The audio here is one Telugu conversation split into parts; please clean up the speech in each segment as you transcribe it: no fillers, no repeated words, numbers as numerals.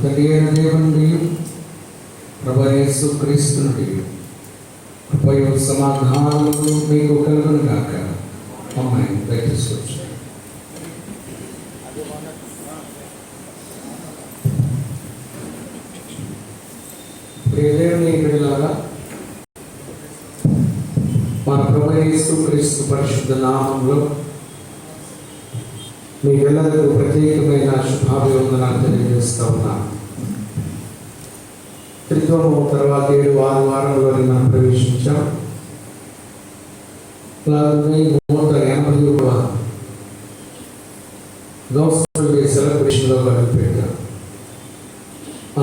తండ్రి అయిన దేవుని ప్రభువైన యేసుక్రీస్తు నుండి కృపయు సమాధానములు మీకు కలుగును గాక. అమ్మాయి దయచేసి దేవుని బిడ్డలారా, మన ప్రభువైన యేసుక్రీస్తు పరిశుద్ధ నామములో మీకెల్లరికీ ప్రత్యేకమైన శుభాభివందనాలు తెలియజేస్తా ఉన్నాను. త్రిత్వము తర్వాత 7 వారంలో మనం ప్రవేశించాం. 181వ గోస్పెల్ డే సెలబ్రేషన్లో పెట్టాం.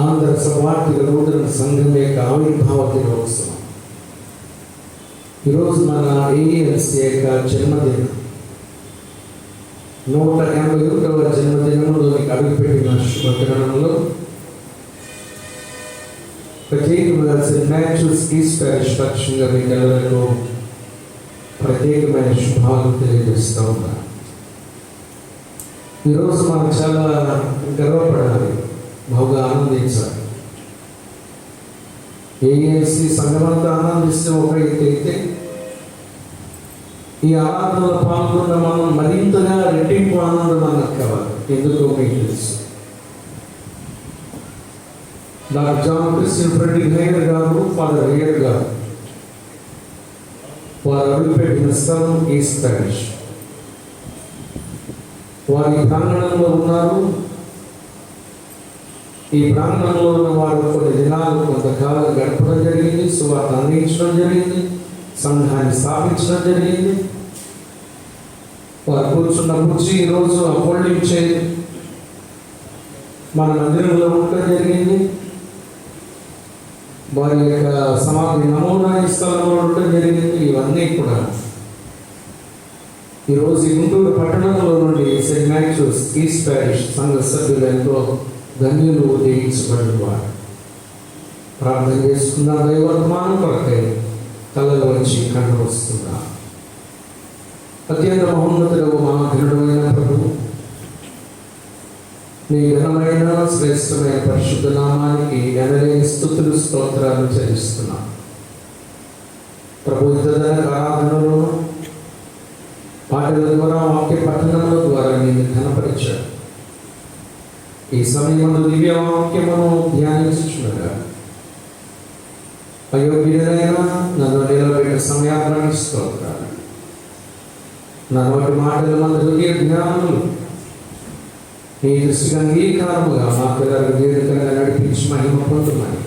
ఆంధ్ర సభార్థిక నూతన సంఘం యొక్క ఆవిర్భావ దినోత్సవం. ఈరోజు మన ఏఎల్సీ యొక్క జన్మదినం, 181వ జన్మదినంలోనికి అడుగుపెట్టిన శుభదినంలో ప్రత్యేకంగా సెయింట్ మ్యాథ్యూస్ ఈస్ట్ ప్యారిష్ పక్షంగా మీకు అందరికీ ప్రత్యేకమైన శుభాలు తెలియజేస్తూ ఉన్నారు. ఈరోజు మనం చాలా గర్వపడాలి, బాగా ఆనందించాలి. ఏఎల్సీ సంఘమంతా ఆనందిస్తే ఒక అయితే ఈ ఆరాధనలో పాల్గొన్న మనం మరింతగా రెట్టింపు ఆనందం మనకు కావాలి. ఎందుకో మీకు తెలుసు, doctor John Christian Frederick Heyer గారు, ఫాదర్ హైయర్ గారు వారు అడుగుపెట్టిన స్థలం ఈస్ట్ ప్యారిష్. వారి ప్రాంగణంలో ఉన్నారు. ఈ ప్రాంగణంలో ఉన్న వారు కొన్ని దినాలు కొంతకాలం గడపడం జరిగింది, సువార్త అందించడం జరిగింది, సంఘాన్ని స్థాపించడం జరిగింది. వారు కూర్చున్న కుర్చీ ఈరోజు అపోల్డింగ్ చేయి మన మందిరంలో ఉండటం జరిగింది. వారి యొక్క సమాధి నమూనా ఈ స్థలంలో ఉండటం జరిగింది. ఇవన్నీ కూడా ఈరోజు ఈ గుంటూరు పట్టణంలో నుండి సెయింట్ మ్యాథ్యూస్ ఈస్ట్ ప్యారిష్ సంఘ సభ్యులు ఎంతో ధన్యులు, దీవించబడిన వారు. ప్రార్థన చేసుకున్న దైవర్తమానం కొరకై తలలో వచ్చి కంట వస్తున్నా. అత్యంత మహోన్నతుడు మహాఘనుడమైన ప్రభువు, నీ ఘనమైన శ్రేష్టమైన పరిశుద్ధ నామానికి ఎనలేని స్తుతులు స్తోత్రాలు చెల్లిస్తున్నాం. ప్రభు ఇతర ఆరాధనలో పాటల ద్వారా, వాక్య పఠనముల ద్వారా నేను ఘనపరిచాడు. ఈ సమయంలో దివ్య వాక్యమును ధ్యానించుచుండగా అయోగ్యుడైనా నన్ను నిలబెట్టిన సమయాన్ని స్తోత్రాలు. నా నోటి మాటలు మన హృదయ జ్ఞానములు నీ దృష్టికి అంగీకారముగా మా పిల్లలకు దీర్ఘంగా నడిపించి మహిమ పొందుమని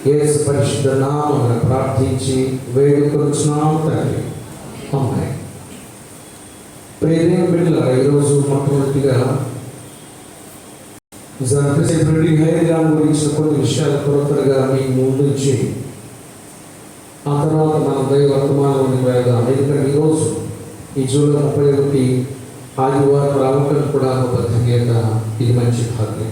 యేసు పరిశుద్ధ నామమున ప్రార్థించి వేడుకొనుచున్నాము తండ్రి. అమ్మాయి ప్రేమ బిడ్డలారా, ఈరోజు మొట్టమొదటిగా గురించిన కొన్ని విషయాలు కొరతగా మీకు ముందుంచి ఆ తర్వాత మన దైవ వర్తమానంలోకి వెళ్దాం. ఎందుకంటే ఈరోజు ఈ జూలై 31 ఆదివారం రావటం కూడా ఒక ధన్యత. ఇది మంచి భాగ్యం.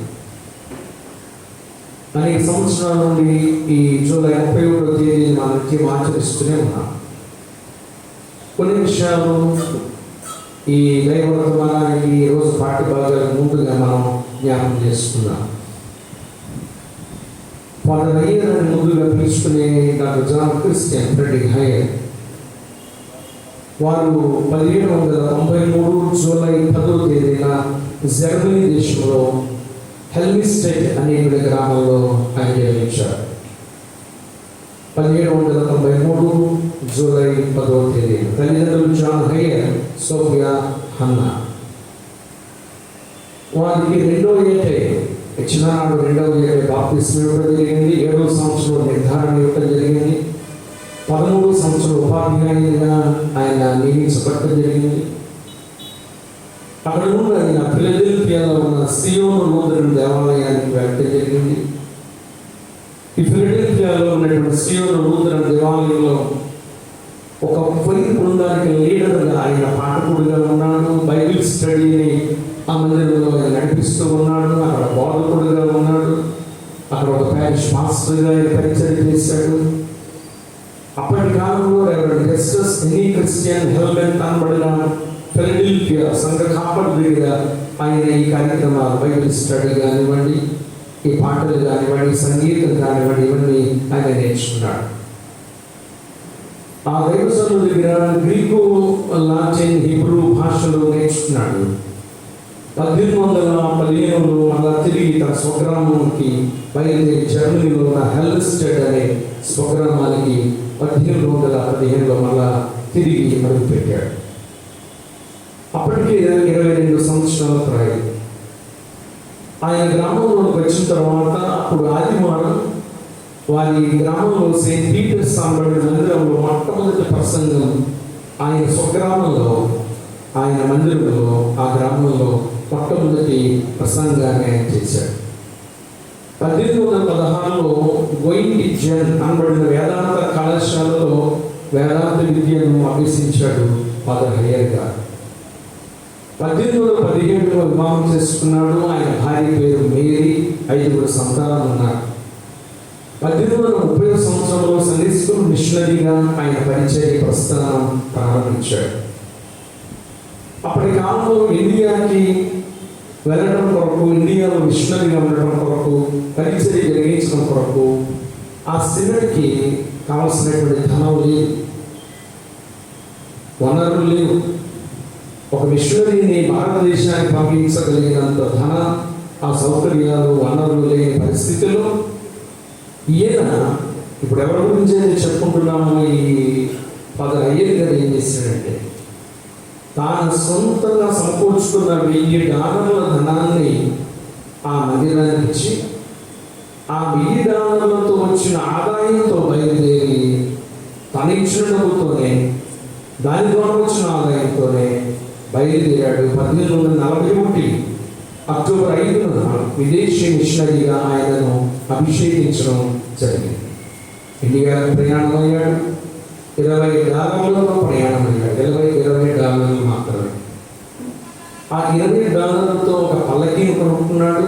అనేక సంవత్సరాల నుండి ఈ జూలై 31వ తేదీని మన నిత్యం ఆచరిస్తూనే ఉన్నాం. కొన్ని విషయాలు ఈ దైవ వర్తమానానికి ఈరోజు పాఠ్య భాగాలకు ముందుగా మనం జ్ఞాపకం చేసుకున్నాం. ఫాదర్ హైయర్ అని ముందుగా పిలుచుకునే doctor John Christian Frederick Heyer వారు 1793 జూలై 10వ తేదీన జర్మనీ దేశంలో హెల్మిస్టెడ్ అనే గ్రామంలో ఆయన జన్మించారు. 1793 జూలై 10వ తేదీ. తల్లిదండ్రులు జాన్ హైయర్, సోఫియా హన్నా. వారికి చిన్ననాడు 2వ ఏటే బాప్తిస్మం ఇవ్వడం జరిగింది. 7వ సంవత్సరంలో నిర్ధారణ ఇవ్వడం జరిగింది. 13వ సంవత్సరం ఉపాధ్యాయునిగా ఆయన నియమించబడటం జరిగింది. అక్కడ నుండి ఆయన ఫిలడెల్ఫియాలో ఉన్న సియోను లూథరన్ దేవాలయానికి వెళ్ళడం జరిగింది. ఈ ఫిలడెల్ఫియాలో ఉన్నటువంటి సియోను లూథరన్ దేవాలయంలో ఒక ఫైర్ బృందానికి లీడర్గా ఆయన పాఠకుడిగా ఉన్నాడు. బైబిల్ స్టడీని ఆ మందిరంలో ఆయన నడిపిస్తూ ఉన్నాడు. అక్కడ బోధకుడిగా ఉన్నాడు. అక్కడ ఒక ప్యారిష్ మాస్టర్గా ఆయన పరిచయం చేశాడు. అప్పటి కాలంలో reverend justice any Christian helmet అనబడిన ఫిలడెల్ఫియా సంఘ కాపాడుగా ఆయన ఈ కార్యక్రమాలు బైబిల్ స్టడీ కానివ్వండి, ఈ పాటలు కానివ్వండి, సంగీతం కానివ్వండి, ఇవన్నీ ఆయన నేర్చుకున్నాడు. ఆ దైవజనుల దగ్గర గ్రీకు, లాటిన్, హిబ్రూ భాషలు నేర్చుకున్నాడు. 1815లో అలా తిరిగి తన స్వగ్రామానికి బయలుదేరి జర్మనీలో ఉన్న హెల్స్టెడ్ అనే స్వగ్రామానికి 1815లో మళ్ళా తిరిగి అడుగుపెట్టాడు. అప్పటికే 22 సంవత్సరాల ప్రాయం. ఆయన గ్రామంలోకి వచ్చిన తర్వాత అప్పుడు ఆదివారం వారి గ్రామంలో సెయింట్ పీటర్స్ అనబడిన మందిరంలో మొట్టమొదటి ప్రసంగం ఆయన స్వగ్రామంలో, ఆయన మందిరంలో, ఆ గ్రామంలో మొట్టమొదటి ప్రసంగాన్ని ఆయన చేశాడు. 1816లో గోయింటిజన్ అనబడిన వేదాంత కళాశాలలో వేదాంత విద్యను అభ్యసించాడు ఫాదర్ హయ్యర్ గారు. 1817లో వివాహం చేసుకున్నాడు. ఆయన భార్య పేరు మేరీ, 5 సంతానం ఉన్నారు. 1830 సంవత్సరంలో సండే స్కూల్ మిషనరీగా ఆయన పరిచయ ప్రస్థానం ప్రారంభించాడు. అప్పటి కాలంలో ఇండియాకి వెళ్ళడం కొరకు, ఇండియాలో మిషనరీగా ఉండడం కొరకు, పరిచయ జరిగించడం కొరకు ఆ సినడ్కి కావలసినటువంటి ధనం లేదు, వనరులు లేవు. ఒక మిషనరీని భారతదేశానికి పంపించగలిగినంత ధన, ఆ సౌకర్యాలు, వనరులు లేని పరిస్థితుల్లో ఈయన, ఇప్పుడు ఎవరి గురించి అయితే చెప్పుకుంటున్నామో, ఈ ఫాదర్ హయ్యర్ గారు ఏం చేశాడంటే తాను సొంతంగా సమకూర్చుకున్న $1000 ధనాన్ని ఆ మందిరానికి ఇచ్చి, ఆ $1000 వచ్చిన ఆదాయంతో బయలుదేరి తను ఇచ్చిన డబ్బుతోనే, దాని ద్వారా వచ్చిన ఆదాయంతోనే బయలుదేరాడు. 1841 అక్టోబర్ 5న విదేశీ మిషనరీగా ఆయనను అభిషేకించడం జరిగింది. ఇండియాకు ప్రయాణమయ్యాడు. $20 ప్రయాణమయ్యాడు. $20 మాత్రమే. ఆ $20తో ఒక పల్లకీని కొనుక్కున్నాడు.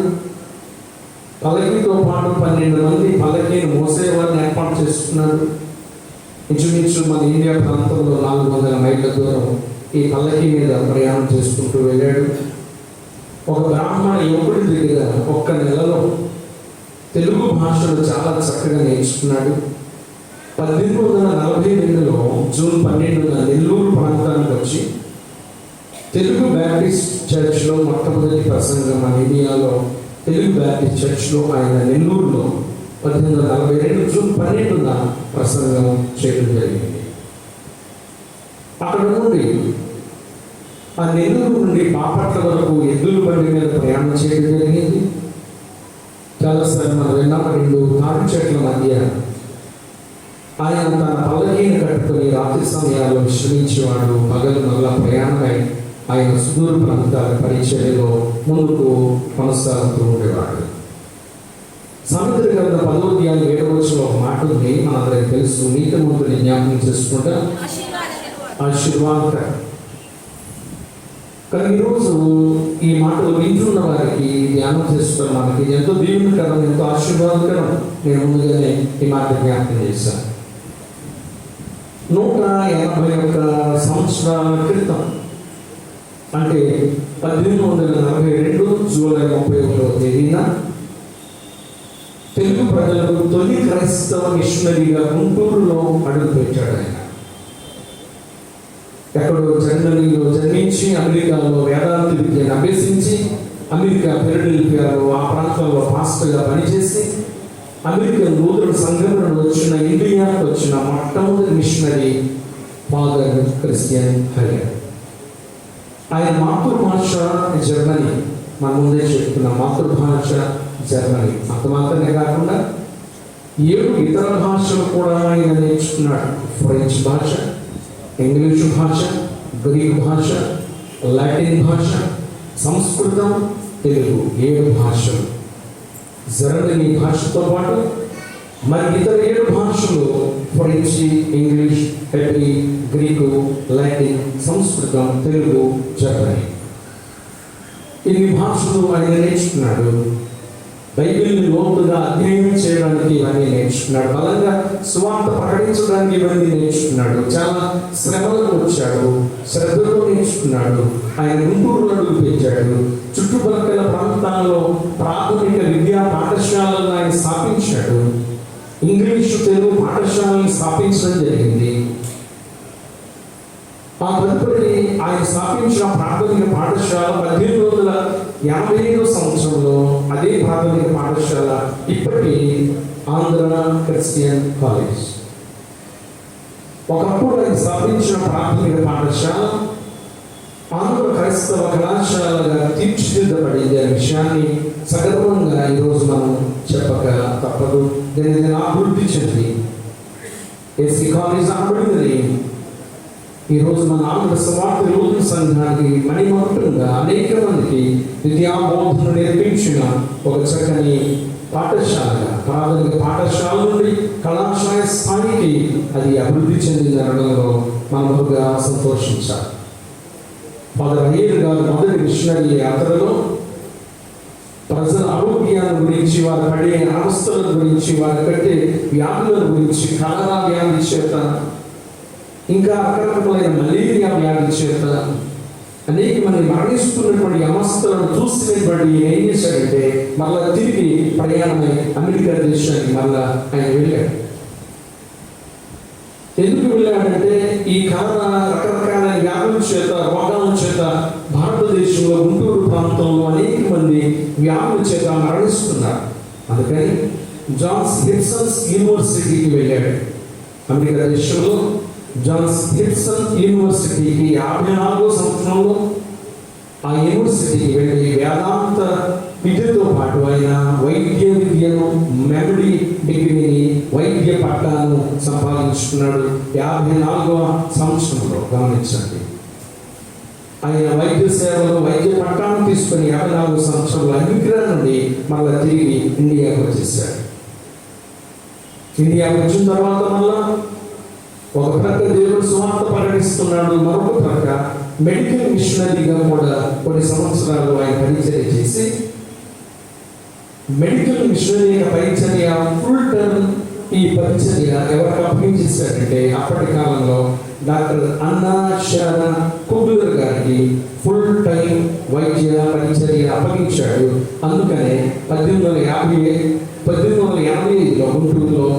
పల్లకీతో పాటు 12 మంది పల్లకీని మోసేవారిని ఏర్పాటు చేసుకున్నాడు. ఇంచుమించు మన ఇండియా ప్రాంతంలో 400 మైళ్ళ దూరం ఈ పల్లకీ మీద ప్రయాణం చేసుకుంటూ వెళ్ళాడు. ఒక బ్రాహ్మణ యువకుడి దగ్గర 1 నెలలో తెలుగు భాషను చాలా చక్కగా నేర్చుకున్నాడు. 1842లో జూన్ 12న నెల్లూరు ప్రాంతానికి వచ్చి తెలుగు బ్యాప్టిస్ట్ చర్చ్లో మొట్టమొదటి ప్రసంగం, మన ఇండియాలో తెలుగు బ్యాప్టిస్ట్ చర్చ్లో ఆయన నెల్లూరులో 1842 జూన్ 12న ప్రసంగం చేయడం జరిగింది. అక్కడ నుండి ఆ నెల్లూరు నుండి బాపట్ల వరకు ఎద్దుల బండి మీద ప్రయాణం చేయడం జరిగింది. చాలాసార్లు మనం విన్నాం. 2 తాటి చెట్ల మధ్య ఆయన తన పల్లకీని కట్టుకుని రాత్రి సమయాల్లో విశ్రమించేవాడు. పగలు మళ్ళా ప్రయాణమై ఆయన సుదూర ప్రాంతాల పరిచర్యలో ముందుకు కొనసాగుతూ ఉండేవాడు. సామెతల గ్రంథం 10వ అధ్యాయం 7వ వచనంలో ఒక మాట ఉంది, మనందరికీ తెలుసు. నీతిమంతుని జ్ఞాపకం చేసుకుంటా ఆశీర్వాదకరం. కానీ ఈరోజు ఈ మాటలు వింటున్న వారికి, ధ్యానం చేస్తున్న మనకి ఎంతో దీవెనకరం, ఎంతో ఆశీర్వాదకరం. నేను ముందుగానే ఈ మాట జ్ఞాపకం చేశాను. 181 సంవత్సరాల క్రితం, అంటే 1842 జూలై 31వ తేదీన తెలుగు ప్రజలకు తొలి క్రైస్తవ మిషనరీగా గుంటూరులో అడుగుపెట్టాడు. ఆయన ఎక్కడో జర్మనీలో జన్మించి అమెరికాలో వేదాంత విద్యను అభ్యసించి, అమెరికా ఫిలడెల్ఫియాలో ఆ ప్రాంతంలో పాస్టర్గా పనిచేసి, అమెరికన్ లూథరన్ సంఘటన వచ్చిన ఇండియాకు వచ్చిన మొట్టమొదటి మిషనరీ ఫాదర్ క్రిస్టియన్ హయ్యర్. ఆయన మాతృభాష జర్మనీ. మన ముందే చెప్పుకున్న మాతృభాష జర్మనీ. అంత మాత్రమే కాకుండా 7 ఇతర భాషలు కూడా ఆయన నేర్చుకున్నాడు. ఫ్రెంచ్ భాష, ఇంగ్లీషు భాష, గ్రీక్ భాష, లాటిన్ భాష, సంస్కృతం, తెలుగు 7 భాషలు. జర్మనీ భాషతో పాటు మరి ఇతర 7 భాషలు French, English, Hebrew, Greek, Latin, సంస్కృతం, తెలుగు, జర్మనీ. ఇన్ని భాషలు ఆయన నేర్చుకున్నాడు. బైబిల్ని లోతుగా అధ్యయనం చేయడానికి ఇవన్నీ నేర్చుకున్నాడు. బలంగా సువార్త ప్రకటించడానికి ఇవన్నీ నేర్చుకున్నాడు. చాలా శ్రమలకు వచ్చాడు, శ్రద్ధతో నేర్చుకున్నాడు. ఆయన గుంటూరులో అడుగు పెట్టాడు. చుట్టుపక్కల ప్రాంతాల్లో ప్రాథమిక విద్యా పాఠశాలను ఆయన స్థాపించాడు. ఇంగ్లీషు తెలుగు పాఠశాలను స్థాపించడం జరిగింది. ఆ తదుపరి ఆయన స్థాపించిన ప్రాథమిక పాఠశాల 1885 సంవత్సరంలో అదే ప్రాథమిక పాఠశాల ఇప్పటి ఆంధ్ర క్రిస్టియన్ కాలేజ్. ఒకప్పుడు ఆయన స్థాపించిన ప్రాథమిక పాఠశాల ఆంధ్ర క్రైస్తవ కళాశాలగా తీర్చిదిద్దబడింది అనే విషయాన్ని సగర్వంగా ఈరోజు మనం చెప్పక తప్పదు. దీని అభివృద్ధి చెంది ఎస్సీ కాలేజ్ అనబడింది. ఈరోజు మన ఆంధ్ర సువార్త యోధుల సంఘానికి మణిమకుటంగా అనేక మందికి విద్యాబోధన నేర్పించిన ఒక చక్కని పాఠశాలగా, ప్రాథమిక పాఠశాల నుండి కళాశాల స్థాయికి అది అభివృద్ధి చెందిందనడంలో మనముగా సంతోషించాలి. ఫాదర్ అయ్యర్ గారు మొదటి మిషనరీ యాత్రలో ప్రజల ఆరోగ్యాల గురించి, వారు పడే అవస్థల గురించి, వారు కట్టే వ్యాధుల గురించి, కలరా వ్యాధి చేత, ఇంకా రకరకాలైన మలేరియా వ్యాధి చేత అనేక మంది మరణిస్తున్నటువంటి అవస్థలను చూసినటువంటి ఏం చేశాడంటే మళ్ళా తిరిగి ప్రయాణమై అమెరికా దేశానికి మళ్ళా ఆయన వెళ్ళాడు. ఎందుకు వెళ్ళాడంటే ఈ రకరకాల వ్యాధుల చేత, రోగాల చేత భారతదేశంలో గుంటూరు ప్రాంతంలో అనేక మంది వ్యాధుల చేత మరణిస్తున్నారు. అందుకని జాన్స్ హిప్సన్స్ యూనివర్సిటీకి వెళ్ళాడు. అమెరికా దేశంలో జాన్స్ హిప్సన్ యూనివర్సిటీకి 54వ సంవత్సరంలో ఆ యూనివర్సిటీకి వెళ్ళి వేదాంత విద్యతో పాటు ఆయన వైద్య విద్యను, మెమరీ డిగ్రీని, వైద్య పట్టాను సంపాదించుకున్నాడు 54వ సంవత్సరంలో. గమనించండి, ఆయన వైద్య సేవలో వైద్య పట్టాను తీసుకుని 54వ సంవత్సరంలో అమెరికా నుండి మళ్ళీ తిరిగి ఇండియాకు వచ్చేసాడు. ఇండియాకు వచ్చిన తర్వాత మళ్ళా ఒక ప్రక్క దేవుడు సువార్త ప్రకటిస్తున్నాడు, మరొక ప్రక్క మెడికల్ మిషనరీగా కూడా కొన్ని సంవత్సరాలు ఆయన పరిచర్య చేసి, మెడికల్ మిషనరీ పరిచర్య ఫుల్ టర్మ్ ఈ పరిచర్య ఎవరికి అప్పగించేశారంటే అప్పటి కాలంలో డాక్టర్ అన్నా శరణ కుగ్లర్ గారికి ఫుల్ టైం వైద్య పరిచర్య అప్పగించాడు. అందుకనే 1885లో గుంటూరులో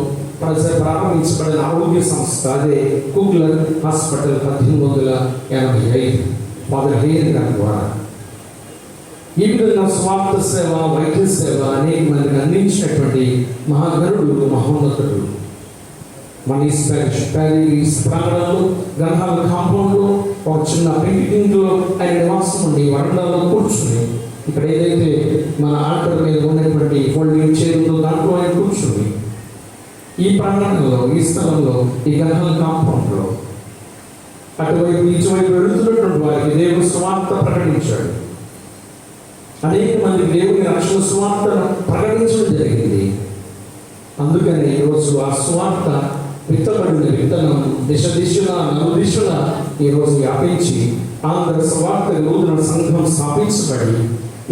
ప్రారంభించబడిన ఆరోగ్య సంస్థ అదే కుగ్లర్ హాస్పిటల్ 1885 ఫాదర్ హేర్ గారి ద్వారా. ఈ విధంగా స్వార్థ సేవ, వైద్య సేవ అనేక మందికి అందించినటువంటి మహాగరుడు, మహోన్నతుడు. మన ప్యారిస్ ప్రాంగణంలో గర్హాల కాంపౌండ్లో ఒక చిన్న పెయింటింగ్లో ఆయన నివాసం ఉండి వరండాలో కూర్చుని, ఇక్కడ ఏదైతే మన ఆల్టర్ మీద ఉన్నటువంటి ఫోల్డింగ్ చైర్లో దాంట్లో ఆయన కూర్చుని ఈ ప్రాంగణంలో, ఈ స్థలంలో, ఈ గర్హాల కాంపౌండ్లో అటువైపు ఇటువైపు వెళుతున్నటువంటి వారికి దేవుని సువార్త ప్రకటించాడు. అనేక మంది దేవుని రక్షణ సువార్తను ప్రకటించడం జరిగింది. అందుకని ఈరోజు ఆ సువార్త విత్తబడిన విత్తనం దిశలా నలుదిశలా ఈరోజు వ్యాపించి ఆంధ్ర సువార్త యోధుల సంఘం స్థాపించబడి,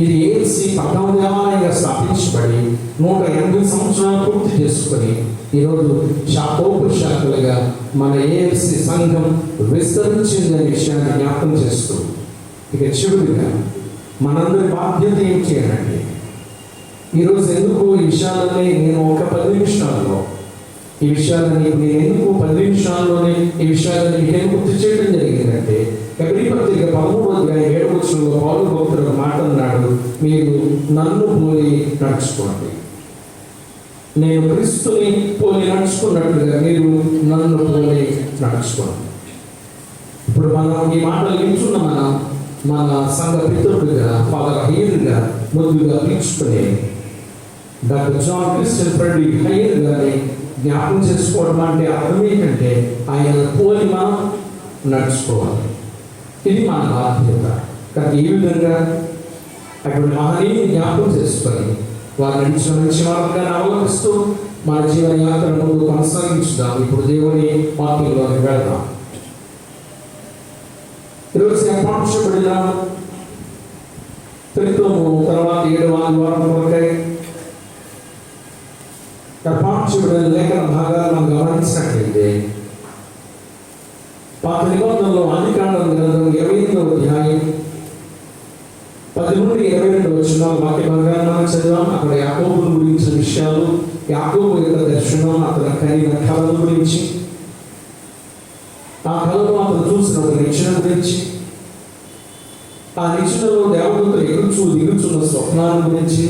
ఇది ఏఎల్సి 14వ దేవాలయంగా స్థాపించబడి 180 సంవత్సరాలు పూర్తి చేసుకొని ఈరోజు శాఖోపశాఖలుగా మన ఏఎల్సి సంఘం విస్తరించిందనే విషయాన్ని జ్ఞాపకం చేస్తూ, ఇక చివరిగా మనందరి బాధ్యత ఏం చేయాలండి? ఈరోజు ఎందుకు ఈ విషయాలని నేను ఒక 10 నిమిషాల్లో ఈ విషయాలని నేను ఎందుకు 10 నిమిషాల్లోనే ఈ విషయాలని మీకు గుర్తు చేయడం జరిగిందంటే, ఎబ్రీ పత్రిక 13వ అధ్యాయం 7వ వచనంలో పౌలు భక్తుడు మాట అన్నాడు, మీరు నన్ను పోలి నడుచుకోండి. నేను క్రీస్తుని పోలి నడుచుకున్నట్లుగా మీరు నన్ను పోలి నడుచుకోండి. ఇప్పుడు మనం ఈ మాటలు వింటున్న మన సంఘ పితృడుగా ఫాదర్ హయ్యర్గా ముందుగా పిలుచుకునే doctor John Christian Frederick Heyer గారిని జ్ఞాపకం చేసుకోవడం అంటే అర్థం ఏంటంటే ఆయన పోలి మనం నడుచుకోవాలి. ఇది మన బాధ్యత. కానీ ఈ విధంగా అటువంటి మహనీయుని జ్ఞాపకం చేసుకొని వారి నడిచిన మంచి మార్గాన్ని అవలంబిస్తూ మన జీవన యాత్ర ముందు కొనసాగించుదాం. ఇప్పుడు దేవుని వాక్యంలోకి వెళ్దాం. ఈరోజు ఏర్పాటు చేయబడిన త్రిత్వము తర్వాత 7వ ఆదివారం కొరకై రాయించబడిన లేఖన భాగాలు మనం గమనించినట్లయితే పాత నిబంధనలో ఆదికాండం గ్రంథం 28వ అధ్యాయం 10 నుండి 22 వచనాల వాక్య భాగాన్ని మనం చదివాం. అక్కడ యాకోబును గురించిన విషయాలు, యాకోబు యొక్క దర్శనం, అతను కలిగిన కళల గురించి, ఆ కళలో అతను చూసిన ఒక నిచ్చెన గురించి, ఆ నిచ్చెనలో దేవదూతలు దిగుచున్న స్వప్నాల గురించి,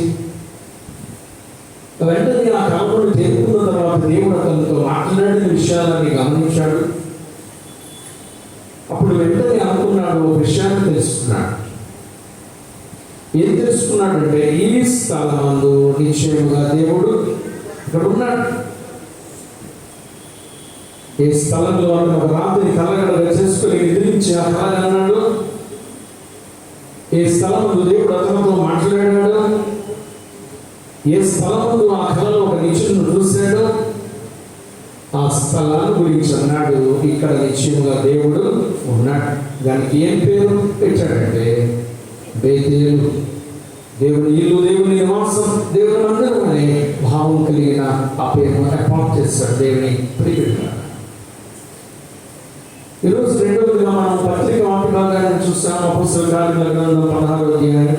వెంటనే ఆ కళను చేరుకున్న తర్వాత దేవుడు అతనితో మాట్లాడిన విషయాలని గమనించాడు. అప్పుడు వెంటనే అనుకున్నాడు, ఒక విషయాన్ని తెలుసుకున్నాడు. ఏం తెలుసుకున్నాడంటే ఈ స్థలమందు నిశ్చయముగా దేవుడు ఇక్కడ ఉన్నాడు. ఏ స్థలంలో ఒక రాత్రి కలగడగా చేసుకుని నిద్రించి ఆ కళ అన్నాడు. ఏ స్థలమందు దేవుడు అతనితో మాట్లాడాడు. ఏ స్థలమందు ఆ కళలో ఒక నిశ్చయను చూశాడు. ఆ స్థలాన్ని గురించి అన్నాడు, ఇక్కడ నిశ్చయముగా దేవుడు ఉన్నాడు. దానికి ఏం పేరు పెట్టాడంటే బేతేలు, దేవుని ఇల్లు, దేవుని నివాసం, దేవుని మందిరం అనే భావం కలిగిన ఆ పేరును అపాయింట్ చేస్తాడు దేవుని ప్రియబిడ్డలారా. ఈరోజు రెండవదిగా మనం పత్రిక వాటి భాగాన్ని చూస్తాం. అపోస్తలుల కార్యముల గ్రంథం 16వ అధ్యాయం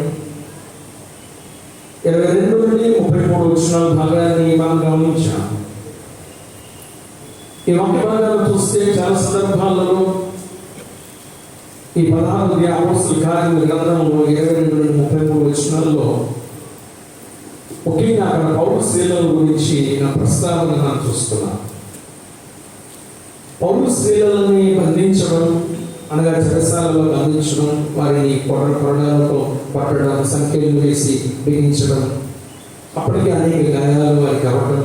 22 నుండి 33 వచనాల భాగాన్ని మనం గమనించాం. ఈ వాక్య భాగాన్ని చూస్తే చాలా సందర్భాలలో ఈ 16వ అపోస్తలుల కార్యముల గ్రంథంలో 22 నుండి 33 వచనాల్లో ముఖ్యంగా అక్కడ పౌలు స్త్రీల గురించి ప్రస్తావన మనం చూస్తున్నాం. పౌలు స్త్రీలని బంధించడం అనగా చెరసాలలో బంధించడం, వారిని కొరడాలతో పట్టడం, సంఖ్యలు వేసి బిగించడం, అప్పటికే అనేక గాయాలు వారికి అవ్వడం,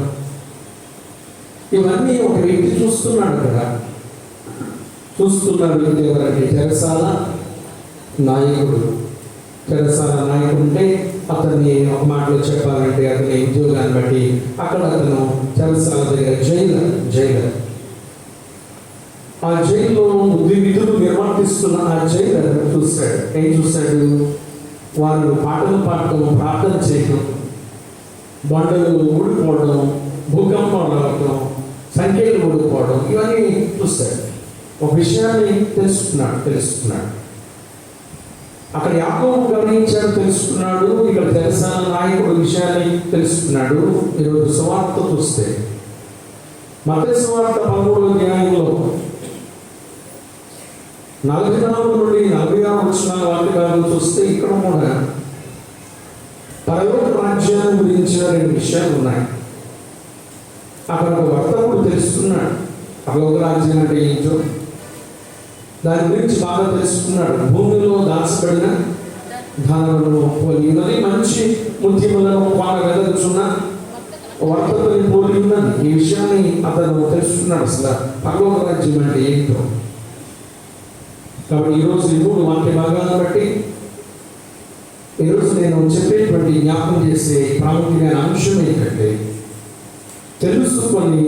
ఇవన్నీ ఒక వ్యక్తి చూస్తున్నాడు. అక్కడ చూస్తున్న వ్యక్తి ఎవరంటే చెరసాల నాయకుడు. చెరసాల నాయకుడు అంటే అతన్ని ఒక మాటలో చెప్పాలంటే అతని ఉద్యోగాన్ని బట్టి అక్కడ అతను చెరసాల దగ్గర జైలర్. ఆ జైల్లో విధులు నిర్వర్తిస్తున్న ఆ జైలర్ చూస్తాడు. ఏం చూస్తాడు? వాళ్ళు పాటలు పాడటం, ప్రార్థన చేయడం, బండలు ఊడిపోవడం, భూకంపం రావడం, సంఖ్యలు ఊడిపోవడం, ఇవన్నీ చూస్తాడు. ఒక విషయాన్ని తెలుసుకున్నాడు. అక్కడ యాకోబు గమనించాడు, తెలుసుకున్నాడు. ఇక్కడ చెరసాల నాయకుడు విషయాన్ని తెలుసుకున్నాడు. ఈరోజు సువార్త చూస్తే మత్తయి సువార్త 13వ అధ్యాయంలో 44 నుండి 46 వచనాల వాక్యాలను చూస్తే ఇక్కడ కూడా పరలోక రాజ్యాన్ని గురించిన 2 విషయాలు ఉన్నాయి. అక్కడ ఒక వర్తకుడు తెలుసుకున్నాడు పరలోక రాజ్యం అంటే ఏంటో, దాని గురించి బాగా తెలుసుకున్నాడు. భూమిలో దాచబడిన ధనములను పోలి ఉన్నది, మంచి ముత్యములను పాలగలుగుచున్న వర్తకుని పోలి ఉన్నది. ఈ విషయాన్ని అతను తెలుసుకున్నాడు. అసలు పరలోక రాజ్యం అంటే ఏంటో. కాబట్టి ఈరోజు ఈ 3 వాక్య భాగాలను బట్టి ఈరోజు నేను చెప్పేటువంటి జ్ఞాపకం చేసే ప్రాముఖ్యమైన అంశం ఏంటంటే తెలుసుకొని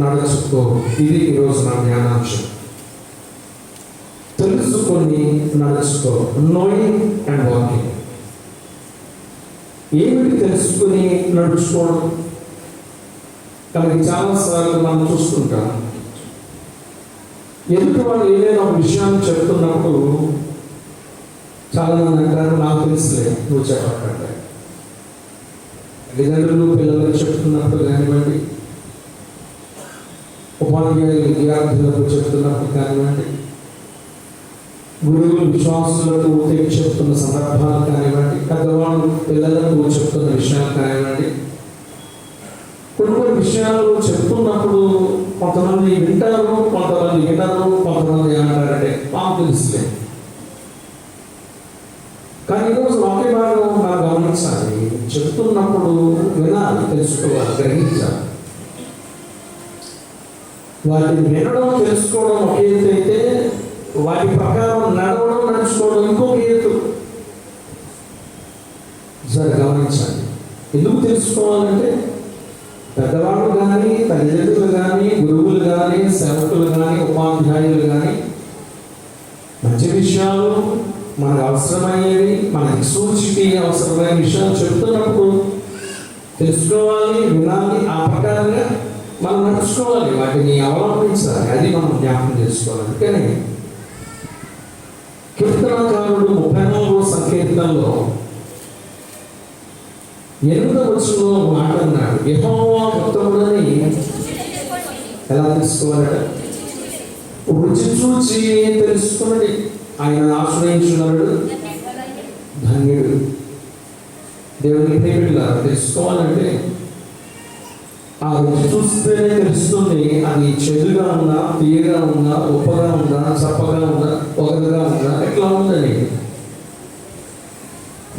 నడుచుకో. ఇది ఈరోజు నా జ్ఞానాంశం. తెలుసుకొని నడుచుకో, నోయింగ్ అండ్ వాకింగ్. ఏమిటి తెలుసుకొని నడుచుకోవడం? కాబట్టి చాలాసార్లు మనం చూస్తుంటాం, ఎదుటి వాళ్ళు ఏదైనా ఒక విషయాన్ని చెప్తున్నప్పుడు చాలామంది అంటారు, నాకు తెలుసులే, నువ్వు చెప్పకండి. తల్లిదండ్రులు పిల్లలకు చెప్తున్నప్పుడు కానివ్వండి, ఉపాధ్యాయులు విద్యార్థులకు చెప్తున్నప్పుడు కానివ్వండి, గురువులు విశ్వాసులకు చెప్తున్న సందర్భాలు కానివ్వండి, పెద్దవాళ్ళు పిల్లలకు చెప్తున్న విషయాలు కానివ్వండి, కొన్ని విషయాలు చెప్తున్నప్పుడు కొంతమంది వింటారు, కొంతమంది వినరు, కొంతమంది ఏమంటారంటే మాకు తెలుసులే. కానీ ఈరోజు వాక్య భాగం మనం గమనించాలి. చెప్తున్నప్పుడు వినాలి, తెలుసుకోవాలి, గ్రహించాలి. వాటిని వినడం, తెలుసుకోవడం ఒక ఎత్తు అయితే, వాటి ప్రకారం నడవడం, నడుచుకోవడం ఇంకొక ఎత్తు. సరే గమనించాలి. ఎందుకు తెలుసుకోవాలంటే పెద్దవాళ్ళు కానీ, తల్లిదండ్రులు కానీ, గురువులు కానీ, సేవకులు కానీ, ఉపాధ్యాయులు కానీ మంచి విషయాలు, మనకు అవసరమయ్యేవి, మనకి సూచికి అవసరమైన విషయాలు చెప్తున్నప్పుడు తెలుసుకోవాలి, వినాలి, ఆ ప్రకారంగా మనం నడుచుకోవాలి, వాటిని అవలంబించాలి. అది మనం జ్ఞాపకం చేసుకోవాలి. కానీ కీర్తనకారుడు 34వ సంకీర్తనలో 8వ వచనంలో మాట అన్నాడు, యెహోవా ఉత్తముడని ఎలా తెలుసుకోవాలట? రుచి చూచి తెలుసుకున్నది. ఆయన ఆశ్రయించున్నాడు ధన్యుడు. దేవుని ప్రేమికులారా, తెలుసుకోవాలంటే ఆ రుచి చూస్తేనే తెలుస్తుంది. అది చెడుగా ఉందా, తీయగా ఉందా, ఉప్పగా ఉందా, చప్పగా ఉందా, ఒకరుగా ఉందా, ఎట్లా ఉందని.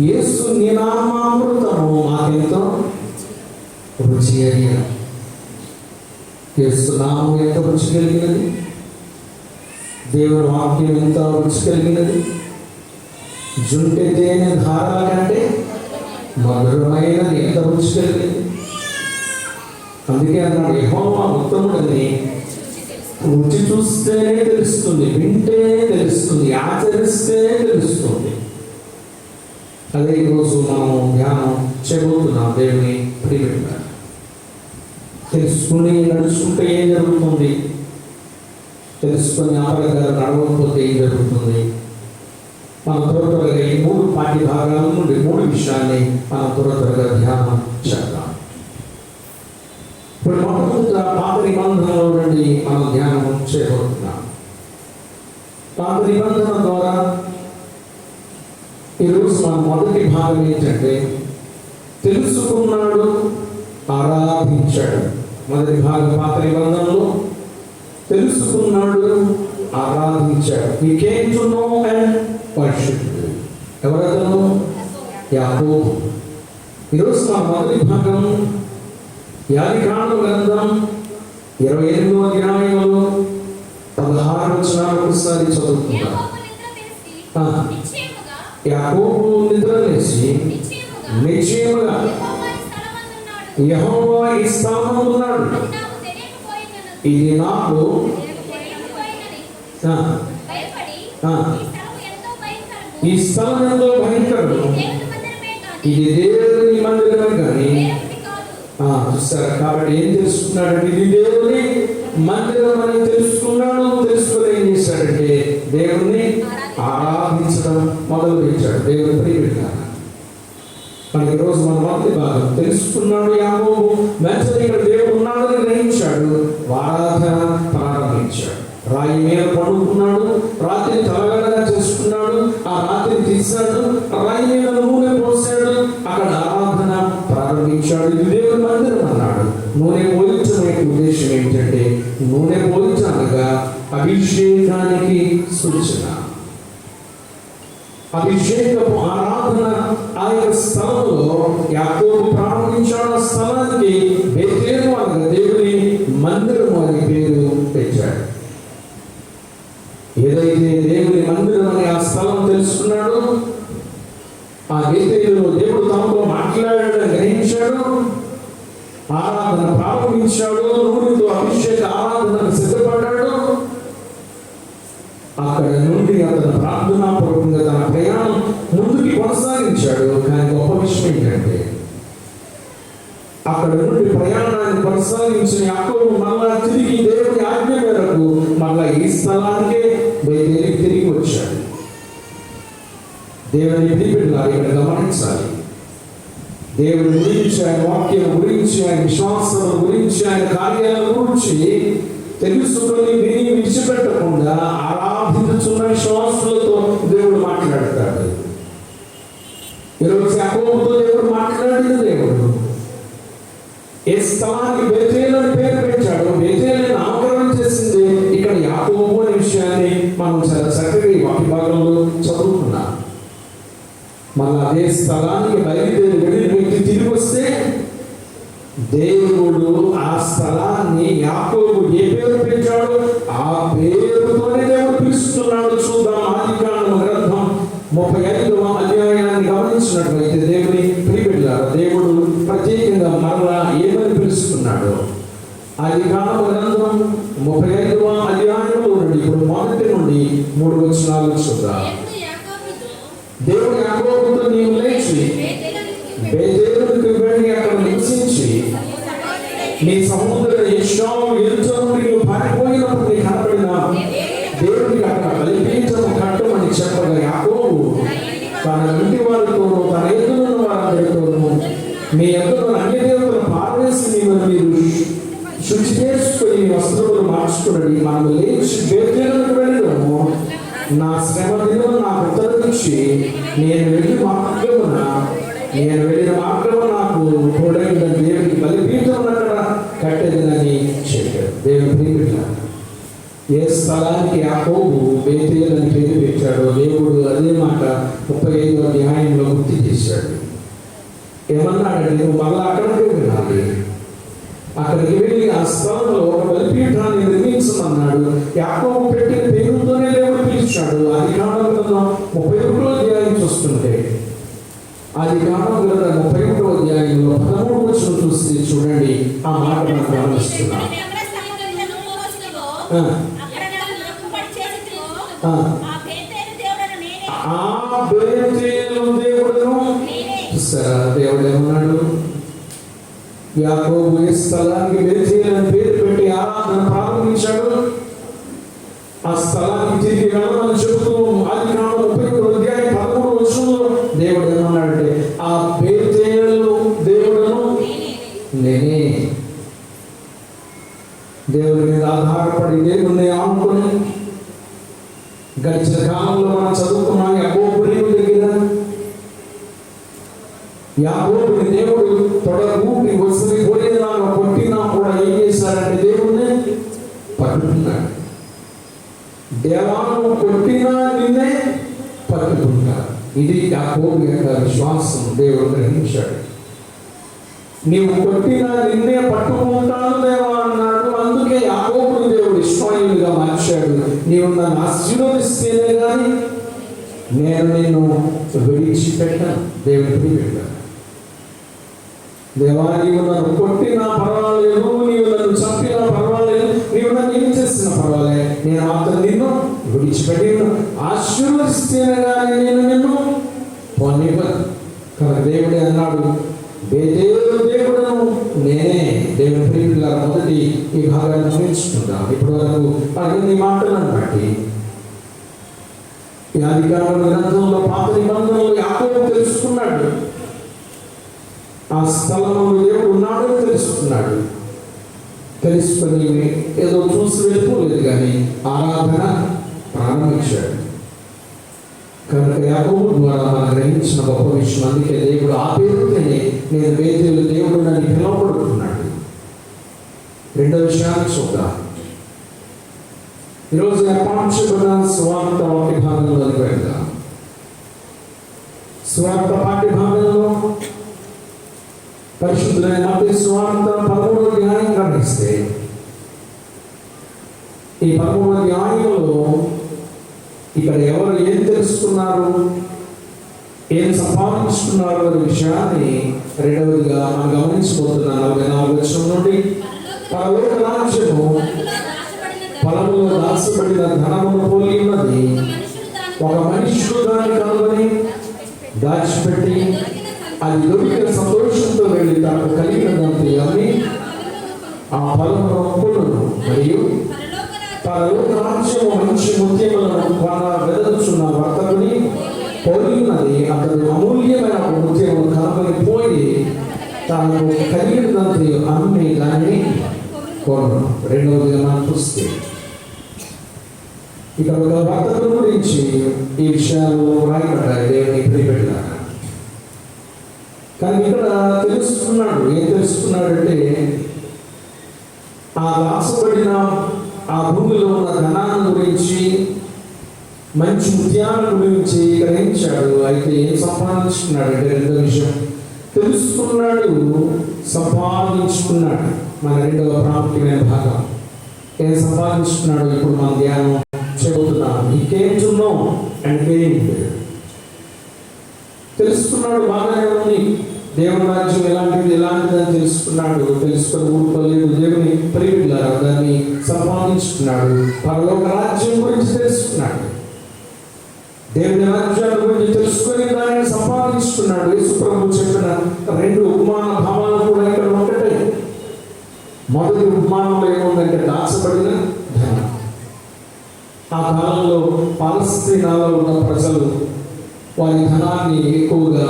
యేసు నీ నామామృతము మాకెంతో రుచి అయ్యా. యేసు నామం ఎంత రుచి కలిగినది, దేవుని వాక్యం ఎంత రుచి కలిగినది. జుంటె తేనె ధారాల కంటే మధురమైనది, ఎంత రుచి కలిగినది. అందుకే అన్నాడు, యెహోవా ఉత్తముడని రుచి చూస్తేనే తెలుస్తుంది, వింటే తెలుస్తుంది, ఆచరిస్తే తెలుస్తుంది. అదే ఈరోజు మనం ధ్యానం చేయబోతున్నాం. దేవుని ప్రియమైన తెలుసుకుని నడుచుకుంటే ఏం జరుగుతుంది, తెలుసుకుని ఆ ప్రకారం నడవకపోతే ఏం జరుగుతుంది. మనం త్వరగా ఈ 3 పాఠ్య భాగాల నుండి 3 విషయాన్ని మనం త్వరగా ధ్యానం చేద్దాం. ఇప్పుడు మొట్టమొదట పాత నిబంధనల నుండి మనం ధ్యానం చేయబోతున్నాం. పాత నిబంధన ద్వారా ఈరోజు మన మొదటి భాగం ఏంటంటే తెలుసుకున్నాడు, ఆరాధించాడు. మొదటి భాగం పాత నిబంధనలో తెలుసుకున్నాడు, ఆరాధించాడు. He came to know and worship. ఎవరతను? యాకోబు. ఈరోజు మన మొదటి భాగం యాదికాండ గ్రంథం 28వ అధ్యాయంలో 16 వచనాలు ఒకసారి చదువుకుందాం. యాకోబు నిద్రలేసి నిశ్చయముగా యెహోవా ఈ స్థలమందు ఉన్నాడు, ఇది నాకు ఈ స్థలం ఎంతో భయంకరం, ఇది దేవుని మందిరమే కానీ చూస్తారా. కాబట్టి ఏం తెలుసుకున్నాడంటే ఇది దేవుని మందిరం అని తెలుసుకున్నాడు. తెలుసుకుని ఏం చేశాడంటే దేవుణ్ణి ఆరాధించడం మొదలు పెట్టాడు. దేవుని ప్రియమైన మనకి ఈరోజు మన మొదటి భాగం తెలుసుకున్నాడు యాకోబు. వెంటనే ఇక్కడ దేవుడు ఉన్నాడని గ్రహించాడు, ఆరాధన ప్రారంభించాడు. రాయి మీద పడుకున్నాడు, రాత్రి తలగడగా చేసుకున్నాడు. ఆ రాత్రి తీశాడు, రాయి మీద నూనె పోసాడు, అక్కడ ఆరాధన ప్రారంభించాడు. ఇది దేవుని మందిరం అన్నాడు. నూనె పోయించడం ఉద్దేశం ఏంటంటే, నూనె పోయించనగా అభిషేకానికి సూచన. అభిషేకపు ఆరాధన ఆ యొక్క స్థలంలో యాకోబు ప్రారంభించాడు. ఆ స్థలానికి బేతేలు అనగా దేవుని మందిరము అని పేరు పెట్టాడు. ఏదైతే దేవుని మందిరం అని ఆ స్థలం తెలుసుకున్నాడు, ఆ బేతేలులో దేవుడు తమతో మాట్లాడాడని గ్రహించాడు, ఆరాధన ప్రారంభించాడు. నూనెతో అభిషేక ఆరాధనకు సిద్ధపడ్డాడు. అక్కడ నుండి అతను ప్రార్థనాపూర్వకంగా తన ప్రయాణం ముందుకి కొనసాగించాడు. కానీ గొప్ప విషయం ఏంటంటే, అక్కడ నుండి ప్రయాణాన్ని కొనసాగించిన యాకోబు మళ్ళా తిరిగి దేవుని ఆజ్ఞ మేరకు మళ్ళా ఈ స్థలానికే బయలుదేరి తిరిగి వచ్చాడు. దేవుని ప్రియబిడ్డలారా, ఇక్కడ గమనించాలి. దేవుని గురించి, ఆయన వాక్యం గురించి, ఆయన విశ్వాసం గురించి, ఆయన కార్యాల గురించి తెలుసుకొని విని విడిచిపెట్టకుండా ఆరాధించున్న విశ్వాసులతో దేవుడు మాట్లాడతాడు. ఈరోజు యాకోబుతో దేవుడు మాట్లాడిన దేవుడు ఏ స్థలానికి బేతేలు అని పేరు పెట్టాడు. బేతేలుని నామకరణం చేసింది ఇక్కడ యాకోబు అనే విషయాన్ని మనం చాలా చక్కగా ఈ వాక్య భాగంలో చదువుకున్నాం. మళ్ళీ అదే స్థలానికి బయలుదేరి వెళ్ళిన వ్యక్తి తిరిగి వస్తే దేవుడు ఆ స్థలాన్ని యాకోబు ఏ పేరు పెట్టాడు, ఆ పేరుతోనే దేవుడు పిలుస్తున్నాడు. చూద్దాం. ఆదికాండ గ్రంథం 35వ అధ్యాయాన్ని గమనించినట్లయితే దేవుని ప్రియబిడ్డలారా, దేవుడు ప్రత్యేకంగా మరలా ఏమని పిలుస్తున్నాడు. ఆదికాండ గ్రంథం 35వ అధ్యాయంలో నుండి ఇప్పుడు 1 నుండి 3 వచనాలు చూద్దాం. దేవుడు యాకోబుతో, నీవు లేచి బేతేలుకు వెళ్ళి అక్కడ నివసించి నీ సహోదరుడు ఏశావు ఎదుట నుండి నువ్వు పారిపోయినప్పుడు నీకు కనపడిన దేవుడికి అక్కడ బలిపీఠము కట్టమని చెప్పగా యాకోబు తన ఇంటి వారితోనూ తన ఎదురున్న వారందరితోనూ మీ ఎదురు అన్య దేవతలు పారవేసి మీరు శుచి చేసుకొని వస్త్రములు మార్చుకున్నది మనము లేచి బేతేలుకు వెళ్ళడము నా శ్రమ దినము నాకు ఉత్తరమిచ్చి నేను వెళ్ళిన మార్గము నాకు తోడైన దేవుడికి బలిపీఠం అక్కడ కట్టేదనని చెప్పాడు. దేవుడు ప్రియమిత్రులారా, ఏ స్థలానికి యాకోబు బేతేలు అని పేరు పెట్టాడో దేవుడు అదే మాట 35వ అధ్యాయంలో గుర్తు చేశాడు. ఏమన్నాడంటే నువ్వు మళ్ళా అక్కడికి వెళ్ళాలి, అక్కడికి వెళ్ళి ఆ స్థలంలో ఒక బలిపీఠాన్ని నిర్మించమన్నాడు. యాకోబు పెట్టిన పేరుతోనే దేవుడు పిలిచాడు. అది కాలంలో 31వ అధ్యాయం చూస్తుంటే అది కాలంలో 31వ అధ్యాయంలో 13వ వచనం చూస్తే చూడండి, ఆ మాట మనం గమనిస్తున్నాం. దేవుడు ఏమన్నాడు? యాకోబు ఈ స్థలానికి బేతేలు అని పేరు పెట్టి ఆరాధన ప్రారంభించాడు. ఆ స్థలానికి తిరిగి వెళ్ళమని చెబుతూ అది కాలం 31వ అధ్యాయం 13వ వచనంలో దేవుడు ఏమన్నాడంటే ఆ బేతేలు దేవుడును నేనే. దేవుడి మీద ఆధారపడి దేవుణ్ణి ఆనుకొని గడిచిన కాలంలో మనం చదువుకున్నాం. యాకోబుని దేవుడు తొడగూపి వసరి పోయేలాగా కొట్టినా కూడా ఏం చేశారంటే దేవుణ్ణి పట్టుకున్నాడు. దేవాలను కొట్టినా నిన్నే పట్టుకుంటాడు. ఇది యాకోబు యొక్క విశ్వాసం. దేవుడు గ్రహించాడు. నీవు కొట్టినా నిన్నే పట్టుకుంటాను దేవా అన్నాడు. అందుకే యాకోబుని దేవుడు ఇశ్మాయేలుగా మార్చాడు. నీవు నన్ను ఆశీర్వదిస్తేనే కానీ నేను నిన్ను విడిచిపెట్టాను. దేవుడికి పెట్టాను. దేవా నీవు నన్ను కొట్టినా పర్వాలేదు, నీవు నన్ను చంపినా పర్వాలేదు, నీవు నన్ను ఏం చేసినా పర్వాలేదు, నేను మాత్రం నిన్ను విడిచిపెట్టి ఆశీర్వదిస్తేనే కానీ నేను నిన్ను పొందిపోను. కనుక దేవుడే అన్నాడు బేతేలు దేవుడును నేనే. దేవుని ప్రియులారా, మొదటి ఈ భాగాన్ని గమనించుకుందాం. ఇప్పటి వరకు అన్ని మాటలను బట్టి ఈ ఆదికాండ గ్రంథంలో పాత నిబంధనలు యాకోబు తెలుసుకున్నాడు. ఆ స్థలంలో దేవుడు ఉన్నాడని తెలుసుకున్నాడు. తెలుసుకొని ఏదో చూసి వెళ్ళిపోలేదు కానీ ఆరాధన ప్రారంభించాడు. కనుక యాకోబు ద్వారా మనం గ్రహించిన గొప్ప విషయం. అందుకే దేవుడు ఆ పేరుతోనే నేను బేతేలు దేవుడు నన్ను పిలువబడుతున్నాడు. రెండో విషయాన్ని చూద్దాం. ఈరోజు ఏర్పాటుబడిన స్వార్థ వాక్య భాగంలోకి వెళ్దాం. స్వార్థ పాఠ్య భాగంలో పరిశుద్ధమైన మత్తయి సువార్త 13వ అధ్యాయం గమనిస్తే ఈ 13వ అధ్యాయంలో ఇక్కడ ఎవరు ఏం తెలుసుకున్నారు, ఏం సంపాదించుకున్నారు అనే విషయాన్ని రెండవదిగా మనం గమనించబోతున్నాం. 44వ వచనం నుండి పరలోక రాజ్యము పొలంలో దాచబడిన ధనమును పోలి ఉన్నది. ఒక మనుష్యుడు దాన్ని కనుగొని దాచిపెట్టి అది దొరికిన సంతోషంతో వెళ్ళి తనకు కలిగిన దాన్ని అమ్మి ఆ ఫలమును కొనును. మరియు పరలోక రాజ్యము మంచి ముత్యములను వెదజుచున్న వర్తకుని పోలి ఉన్నది. అతడు అమూల్యమైన ఒక ముత్యమును కనుగొని పోయి తనకు కలిగిన దాన్ని అమ్మి దాన్ని కొనును. రెండవదిగా మనం చూస్తే ఇక్కడ ఒక వర్తకుని గురించి ఈ విషయాలు రాయబడ్డాయి. దేవుని ప్రియబిడ్డలారా, కానీ ఇక్కడ తెలుసుకున్నాడు. ఏం తెలుసుకున్నాడంటే ఆ దాచబడిన ఆ భూమిలో ఉన్న ధనాన్ని గురించి, మంచి ముత్యాల గురించి గ్రహించాడు. అయితే ఏం సంపాదించుకున్నాడంటే రెండో విషయం తెలుసుకున్నాడు, సంపాదించుకున్నాడు. మన రెండవ ప్రాముఖ్యమైన భాగం ఏం సంపాదించుకున్నాడు ఇప్పుడు మన ధ్యానం చెబుతున్నాం. ఈ came to know and gain. తెలుసుకున్నాడు, బాగానే ఉంది. దేవుని రాజ్యం ఎలాంటిదని తెలుసుకున్నాడు. తెలుసుకొని ఊరుకోలేదు. దేవుని ప్రియులారా, దాన్ని సంపాదించుకున్నాడు. పరలోక రాజ్యం గురించి తెలుసుకున్నాడు. దేవుని రాజ్యాల గురించి తెలుసుకొని దానిని సంపాదించుకున్నాడు. యేసు ప్రభువు చెప్పిన రెండు ఉపమాన భావాలు కూడా ఇక్కడ ఒకటే. మొదటి ఉపమానంలో ఏముందంటే దాచబడిన ధనం. ఆ కాలంలో పాలస్తీనాలో ఉన్న ప్రజలు వారి ధనాన్ని ఎక్కువగా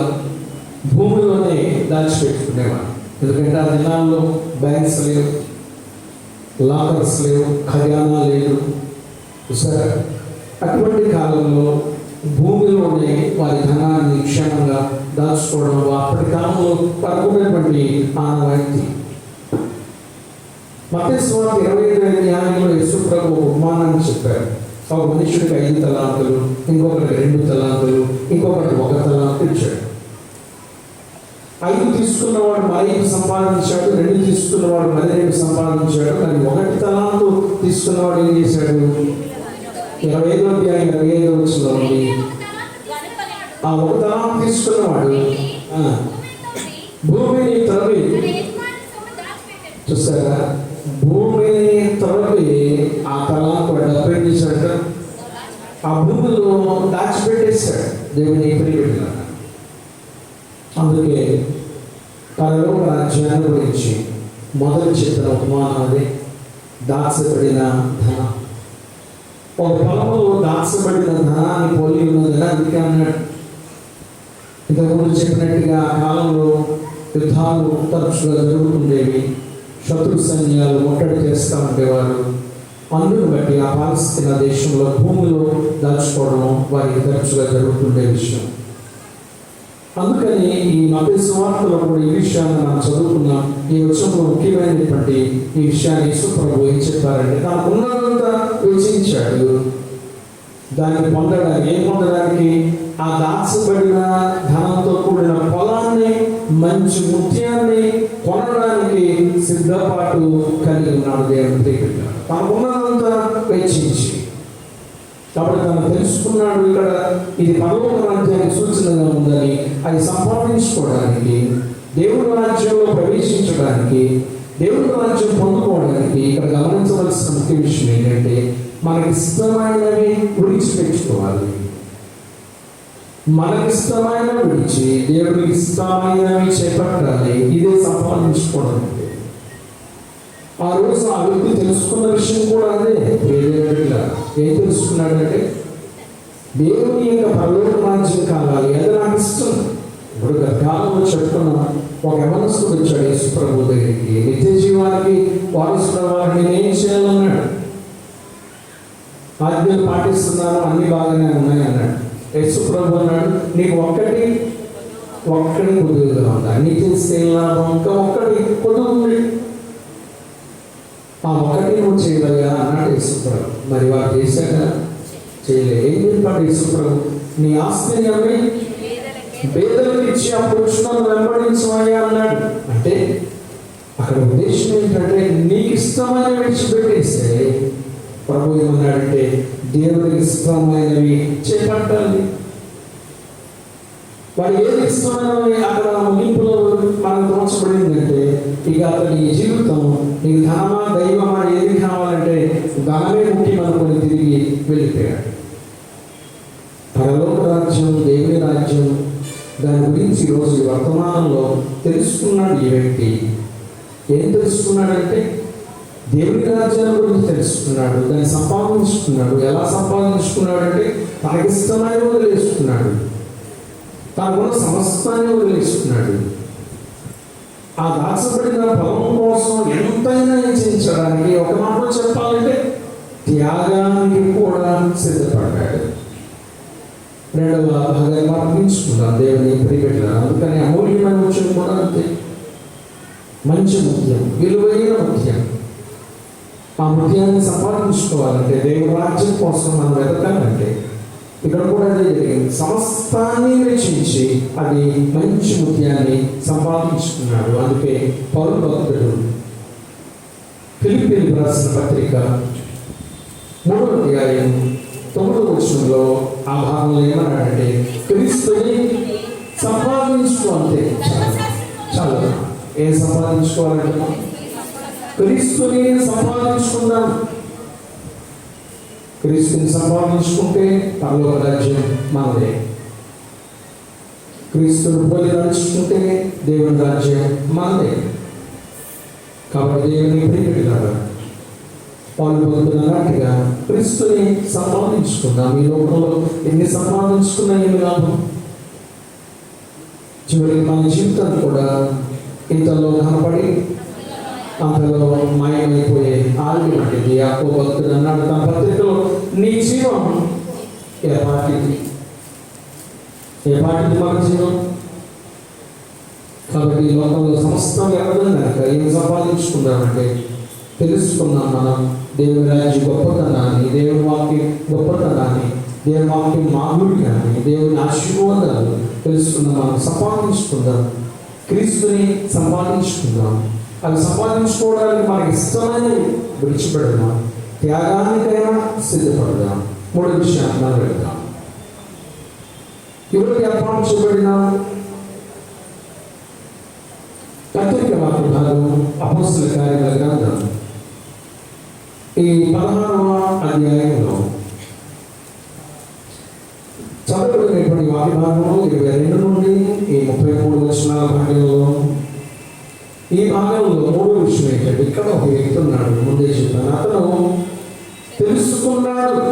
భూమిలోనే దాచిపెట్టుకునేవారు. ఎందుకంటే ఆ దినాల్లో బ్యాంక్స్ లేవు, లాకర్స్ లేవు, ఖజానా లేదు. సరే, అటువంటి కాలంలో భూమిలోనే వారి ధనాన్ని క్షేమంగా దాచుకోవడం అప్పటి కాలంలో పడుకునేటువంటి ఆనవాయితీ. మత్తయి సువార్త 25వ అధ్యాయంలో యేసు ప్రభు ఒక ఉపమానాన్ని చెప్పారు. ఒక మనుషుడికి 5 తలాంతులు, ఇంకొకరికి 2 తలాంతులు, ఇంకొకరికి 1 తలాంతు ఇచ్చాడు. 5 తీసుకున్నవాడు మరి 5 సంపాదించాడు, 2 తీసుకున్నవాడు మరి 2 సంపాదించాడు. కానీ 1 తలాంతు తీసుకున్నవాడు ఏం చేశాడు? 25వ అధ్యాయం 25వ వచనంలో ఉంది. ఆ 1 తలాంతు తీసుకున్నవాడు భూమిని తవ్వి, చూసారా, భూమిని తవ్వి ఆ తలాంతు డబ్బేం చేశాడు? ఆ భూమిలో దాచిపెట్టేశాడు. దేవుని ప్రియబిడ్డలారా, అందుకే పరలోక రాజ్యాన్ని గురించి మొదలు చెప్పిన ఉపమానం అదే, దాచబడిన ధనం. ఒక పొలంలో దాచబడిన ధనాన్ని పోలి ఉన్నది. అందుకే అన్నాడు, ఇంతకుముందు చెప్పినట్టుగా ఆ కాలంలో యుద్ధాలు తరచుగా జరుగుతుండేవి. శత్రు సైన్యాలు ముట్టడి చేస్తూ ఉండేవారు. అందును బట్టి ఆ పాలస్తీనా దేశంలో భూమిలో దాచుకోవడం వారికి తరచుగా జరుగుతుండే విషయం. అందుకని ఈ మత్తయి సువార్తలో కూడా ఈ విషయాన్ని మనం చదువుకున్నాం. ఈ వచనంలో ముఖ్యమైనటువంటి ఈ విషయాన్ని యేసు ప్రభు ఏం చెప్పారంటే, తనకు ఉన్నదంతా వెచ్చించాడు దాన్ని పొందడానికి. ఏం పొందడానికి? ఆ దాచబడిన ధనంతో కూడిన పొలాన్ని, మంచి ముత్యాన్ని కొనడానికి సిద్ధపాటు కలిగి ఉన్నాడు దేవుని ప్రియబిడ్డ. తనకు ఉన్నదంతా వెచ్చించి, కాబట్టి తను తెలుసుకున్నాడు ఇక్కడ ఇది పరలోక రాజ్యానికి సూచనగా ఉందని. అది సంపాదించుకోవడానికి, దేవుడి రాజ్యంలో ప్రవేశించడానికి, దేవుడి రాజ్యం పొందుకోవడానికి ఇక్కడ గమనించవలసిన ముఖ్య విషయం ఏంటంటే, మనకి ఇష్టమైనవి విడిచిపెట్టుకోవాలి. మనకిష్టమైనవి విడిచి దేవుడికి ఇష్టమైనవి చేపట్టాలి. ఇదే సంపాదించుకోవడం. ఆ రోజు ఆ వ్యక్తి తెలుసుకున్న విషయం కూడా అదే. ఏం తెలుసుకున్నాడంటే, దేవుని యొక్క పరలోక రాజ్యం కావాలి, అది నాకు ఇష్టం. ఇప్పుడు గతకాలంలో చెప్పుకున్న ఒక యవనస్తుడు వచ్చాడు యేసు ప్రభు దగ్గరికి. నిత్య జీవానికి వారసుడు అవ్వాలి, నేనేం చేయాలన్నాడు. ఆజ్ఞలు పాటిస్తున్నాను, అన్ని బాగానే ఉన్నాయి అన్నాడు. యేసు ప్రభు అన్నాడు, నీకు ఒక్కటి కొద్దిగా ఉంది, అన్ని చేస్తే లాభం, ఇంకా ఒక్కటి కొద్దిగా ఉంది, ఆ ఒక్కటి నువ్వు చేయలేగా అన్నాడు యేసు ప్రభు. మరి వారు చేశాక చేయలేదు. ఏం చెప్పాడు యేసు ప్రభు? నీ ఆస్తిని అమ్మి పేదలకు ఇచ్చి అప్పుడు నన్ను వెంబడించమయ్యా అన్నాడు. అంటే అక్కడ ఉద్దేశం ఏంటంటే, నీకు ఇష్టమైన విడిచిపెట్టేస్తే ప్రభు ఏమన్నాడంటే, దేవుడికి ఇష్టమైనవి చేపట్టాలి. వాడు ఏది ఇష్టమైనవి అక్కడ ముగింపులో మనకు తోచబడిందంటే, ఇక అతని జీవితం నీకు ధనమా దైవమా ఏది కావాలంటే ధనమే ముఖ్యం అనుకుని తిరిగి వెళ్ళిపోయాడు. పరలోక రాజ్యం, దేవుని రాజ్యం, దాని గురించి ఈరోజు వర్తమానంలో తెలుసుకున్నాడు ఈ వ్యక్తి. ఏం తెలుసుకున్నాడంటే, దేవుని రాజ్యాల గురించి తెలుసుకున్నాడు, దాన్ని సంపాదించుకున్నాడు. ఎలా సంపాదించుకున్నాడంటే, తనకిష్టమైన వదిలేసుకున్నాడు, తనకున్న సమస్తాన్ని వదిలేసుకున్నాడు. ఆ దాచబడిన బలం కోసం ఎంతైనా ఇచ్చించడానికి, ఒక మాటలో చెప్పాలంటే త్యాగానికి కూడా సిద్ధపడ్డాడు. రెండవ భాగాన్ని మార్పించుకున్నాడు దేవుని ప్రియబిడ్డలారా. అందుకని అమూల్యమైన విషయం కూడా అంతే. మంచి ముత్యం, విలువైన ముత్యం. ఆ ముత్యాన్ని సంపాదించుకోవాలంటే, దేవుని రాజ్యం కోసం మనం వెతకాలంటే, ఇక్కడ కూడా అదే జరిగింది. సమస్తాన్ని వెచ్చించి అది మంచి ముత్యాన్ని సంపాదించుకున్నాడు. అందుకే పౌలు భక్తుడు ఫిలిప్పీయులకు రాసిన పత్రిక 3వ అధ్యాయం 9వ వచనంలో ఆ భాగంలో ఏమన్నాడంటే, క్రీస్తుని సంపాదించుకో. అంతే, చాలు. ఏం సంపాదించుకోవాలంటే, క్రీస్తుని సంపాదించుకున్నాం. క్రీస్తుని సంపాదించుకుంటే పరలోక రాజ్యం మనదే. క్రీస్తుని పోలి నడుచుకుంటే దేవుని రాజ్యం మనదే. కాబట్టి దేవుని ప్రియకుడిలారా వాళ్ళు పొందుతున్నట్టుగా క్రీస్తుని సంపాదించుకుందాం. ఈ లోకంలో ఎన్ని సంపాదించుకున్నా ఏమి లాభం? చివరికి మన జీవితం కూడా ఇంతలో కనపడి అంతలో మాయమైపోయే ఆల్ని వంటిది. యాకోబు భక్తుడు అన్నాడు తన పత్రికలో, నీ జీవం ఏ పాటిది మన జీవం? కాబట్టి ఈ లోకంలో సమస్తం వ్యర్థం కనుక ఏం సంపాదించుకున్నామంటే తెలుసుకున్నాం మనం దేవుని రాజ్య గొప్పతనాన్ని, దేవుని వాక్యం గొప్పతనాన్ని, దేవుని వాక్యం మాధుర్యాన్ని, దేవుని ఆశీర్వాదాలు తెలుసుకుందాం. మనం సంపాదించుకుందాం, క్రీస్తుని సంపాదించుకుందాం. అవి సంపాదించుకోవడానికి మనకి ఇష్టమైనవి విడిచిపెడదాం, త్యాగానికైనా సిద్ధపడదాం. మూడు విషయాలు మనం వెళ్దాం. ఎవరికి ఏర్పాటు చేయబడిన పత్రిక వాక్య భాగం అపోస్తల కార్యాల గ్రంథం ఈ 16వ అధ్యాయంలో చదవబడినటువంటి వాక్య భాగంలో 22 నుండి ఈ 33 వచనాల భాగంలో ఈ భాగంలో మూడో విషయం ఏంటంటే, ఇక్కడ ఒక వ్యక్తి ఉన్నాడు. ముందే చెప్పాను, అతను తెలుసుకున్నాడు.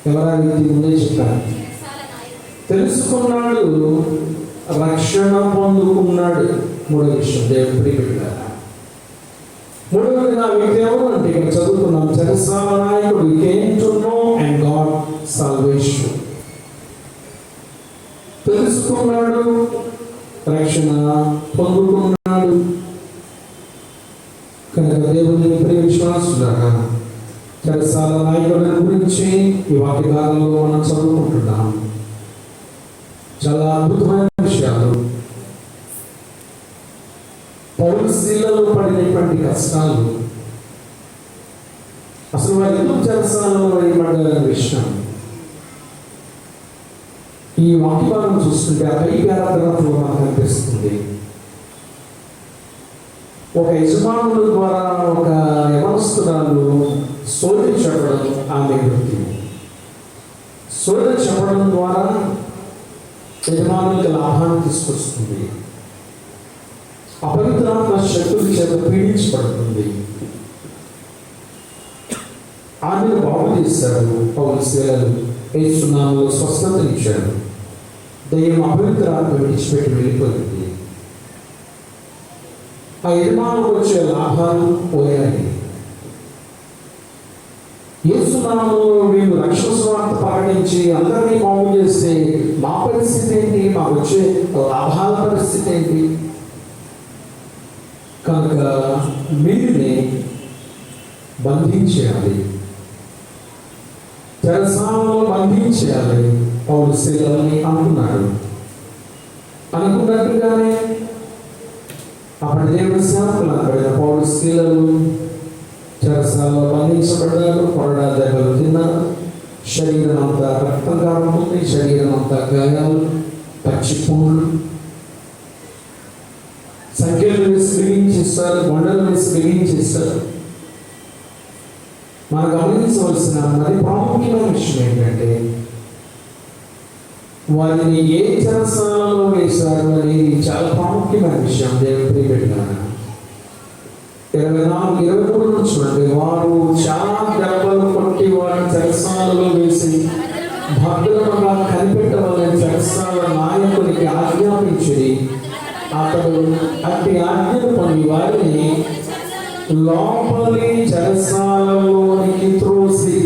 ఎవరా వ్యక్తి? ముందే చెప్పాను, తెలుసుకున్నాడు, రక్షణ పొందుకున్నాడు. మూడో విషయం దేవుని ప్రియకుడిలారా. మూడవది నా వ్యక్తి ఎవరు అంటే ఇక్కడ చదువుకున్నాం, చెరసాల నాయకుడు came to know and got salvation. తెలుసుకున్నాడు, రక్షణ పొందుకున్నాడు. కనుక దేవుని ప్రియ విశ్వాసులారా, చెరసాల నాయకుడి గురించి ఈ వాక్య భాగంలో మనం చదువుకుంటున్నాం. చాలా అద్భుతమైన విషయాలు. పౌలు శీలలో పడినటువంటి కష్టాలు, అసలు వారు ఎందుకు చెరసాలలో వేయబడ్డారనే విషయం ఈ వాక్యభాగం చూస్తుంటే ఆ పై పారాగ్రాఫ్లో మనకు కనిపిస్తుంది. ఒక యజమానుల ద్వారా ఒక యవనస్తురాలు సోదరి చెప్పడం ఆమె వృత్తి. సోదరి చెప్పడం ద్వారా యజమానులకు లాభాన్ని తీసుకొస్తుంది. అపవిత్రాత్మ శక్తుల చేత పీడించబడుతుంది. ఆమెను బాగు చేశారు పౌలు శీలలు. యేసు నామములో స్వస్థతనిచ్చాడు. దయ్యం అపవిత్రాత్మ విడిచిపెట్టి వెళ్ళిపోయింది. ఆ యజమానులకు వచ్చే లాభాలు పోయాయి. యేసు నామములో వీళ్ళు రక్షణ సువార్త ప్రకటించి అందరినీ బాగు చేస్తే మా పరిస్థితి ఏంటి? మాకు వచ్చే లాభాల పరిస్థితి ఏంటి? కనుక వీరిని బంధించేయాలి, చెరసాలలో బంధించేయాలి పౌలు శీలని అనుకున్నాడు. అనుకున్నట్టుగానే అప్పటి దేవుని సేవకులు అనబడిన పౌలు శీలలు చెరసాలలో బంధించబడ్డారు. కొరడా దెబ్బలు తిన్నారు. శరీరం అంతా రక్తంగా ఉంటుంది. శరీరం అంతా గాయాలు, పచ్చి పుండ్లు, సంఖ్యలు వేసి బిగించేస్తారు, కొండలు వేసి బిగించేస్తారు. మనం గమనించవలసిన మరి ప్రాముఖ్యమైన విషయం ఏంటంటే, వారిని ఏ చెరసాలలో వేశారు అనేది చాలా ప్రాముఖ్యమైన విషయం. దేవుని ప్రియబిడ్డలారా, 24-23 నుంచి చూడండి. వారు చాలా దెబ్బలు కొట్టి వారిని చెరసాలలో వేసి భద్రంగా కనిపెట్టవాలని చెరసాల నాయకునికి ఆజ్ఞాపించి అతడు అట్టి ఆజ్ఞను పొంది వారిని లోపలి చెరసాలలోనికి త్రోసి,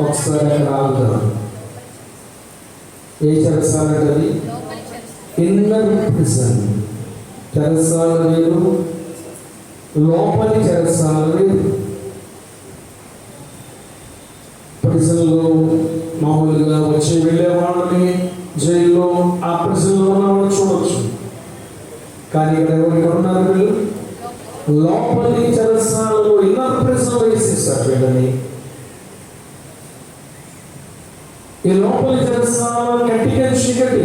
ఒకసారి అక్కడ ఆగుతాం. ఏ చెరసాల అది? Inner prison. చెరసాల వేరు, లోపలి చెరసాల వేరు. ప్రిజన్లో మామూలుగా వచ్చి వెళ్ళే వాళ్ళని జైల్లో ఆ ప్రిజన్లో ఉన్నవాళ్ళు చూడవచ్చు. కానీ ఇక్కడ ఎవరు ఉన్నారు? వీళ్ళు లోపలి చెరసాలలో ఇన్నర్ ప్రిజన్ వేసేసారు వీళ్ళని. ఈ లోపలి చెరసాలలో గట్టిగా చీకటి,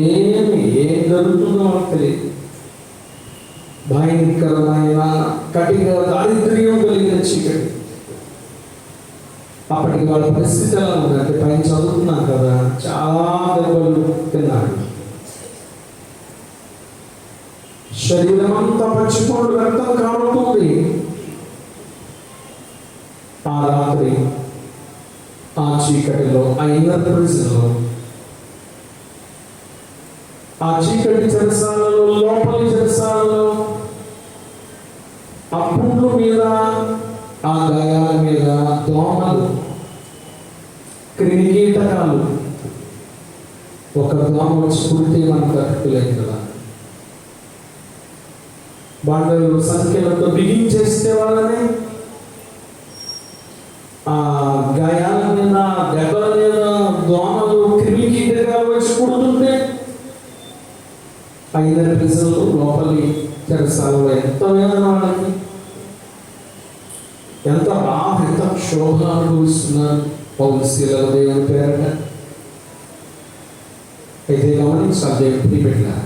ఏం జరుగుతుందో మనకు తెలియదు. భయంకరమైన కటిక దారిద్ర్యం కలిగిన చీకటి. అప్పటికి వాళ్ళ పరిస్థితి ఎలా ఉందంటే, పైన చదువుతున్నాం కదా, చాలా దెబ్బలు తిన్నాడు. శరీరం అంతా పచ్చిపోడు రక్తం కారుతుంది. ఆ రాత్రి ఆ చీకటిలో, ఆ ఇన్నర్ ప్రిజన్లో, ఆ చీకటి చెరసాలలో, లోపలి చెరసాలలో, ఆ పుండ్ల మీద, ఆ గాయాల మీద దోమలు, క్రిమికీటకాలు, ఒక దోమ వచ్చి కుడితే మనకు తట్టుకోలేదు కదా. బండలు సంఖ్యలతో బిగించేస్తే వాళ్ళని, ఆ గాయాల మీద, దెబ్బల మీద దోమలు, క్రిమికీటకాలు వచ్చి కుడుతుంటే, ఐదు ప్రిజన్లు, లోపలి చెరసాలలో ఎంత వేదన వాళ్ళకి, ఎంత బాధ, ఎంత క్షోభ అనుభవిస్తున్నారు పౌలు శీలల దేవుని పేరట. అయితే గమనించాలి దేవుని పెట్టారు.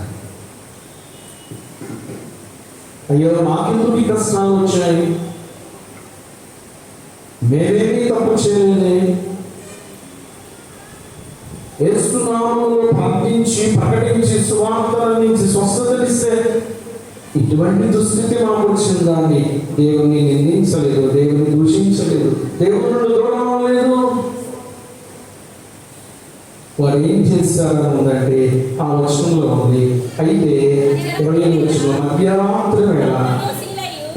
అయ్యో మాకెందుకు ఈ కష్టాలు వచ్చాయి, మేమేమీ తప్పు చేయలేదే, యేసు నామములో ప్రార్థించి ప్రకటించి సువార్తలందించి స్వస్థతనిస్తే ఇటువంటి దుస్థితి మాకు వచ్చిందాన్ని దేవుని నిందించలేదు, దేవుని దూషించలేదు, దేవుడు దూరం అవ్వలేదు. వారు ఏం చేశారని ఉందంటే ఆ వచనంలో ఉంది. అయితే 20 వచనంలో మధ్యరాత్రి వేళ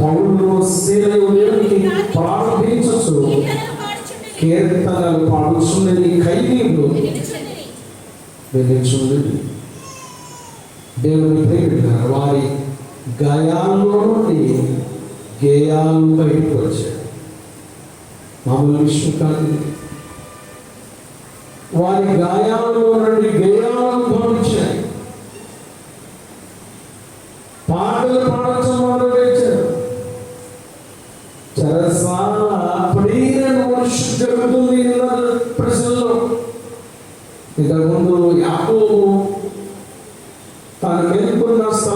పౌలు శీలయు దేవునికి ప్రార్థించు కీర్తనలు పాడుచున్నది, ఖైదీలు వెలుచున్నది. దేవుని ప్రేమిట వారి గాయాల్లో నుండి గేయాలు బయటకు వచ్చాయి. మామూలు విషయం కాదు. వారి గాయాల్లో నుండి గేయాలు పంపించాయి, పాటలు పాడటం మొదలుపెట్టారు. చెరసాల ప్రేరణ వర్షం జరుగుతుంది ప్రజల్లో. ఇంతకుముందు యాకోబు తాను మేల్కొన్న స్థలం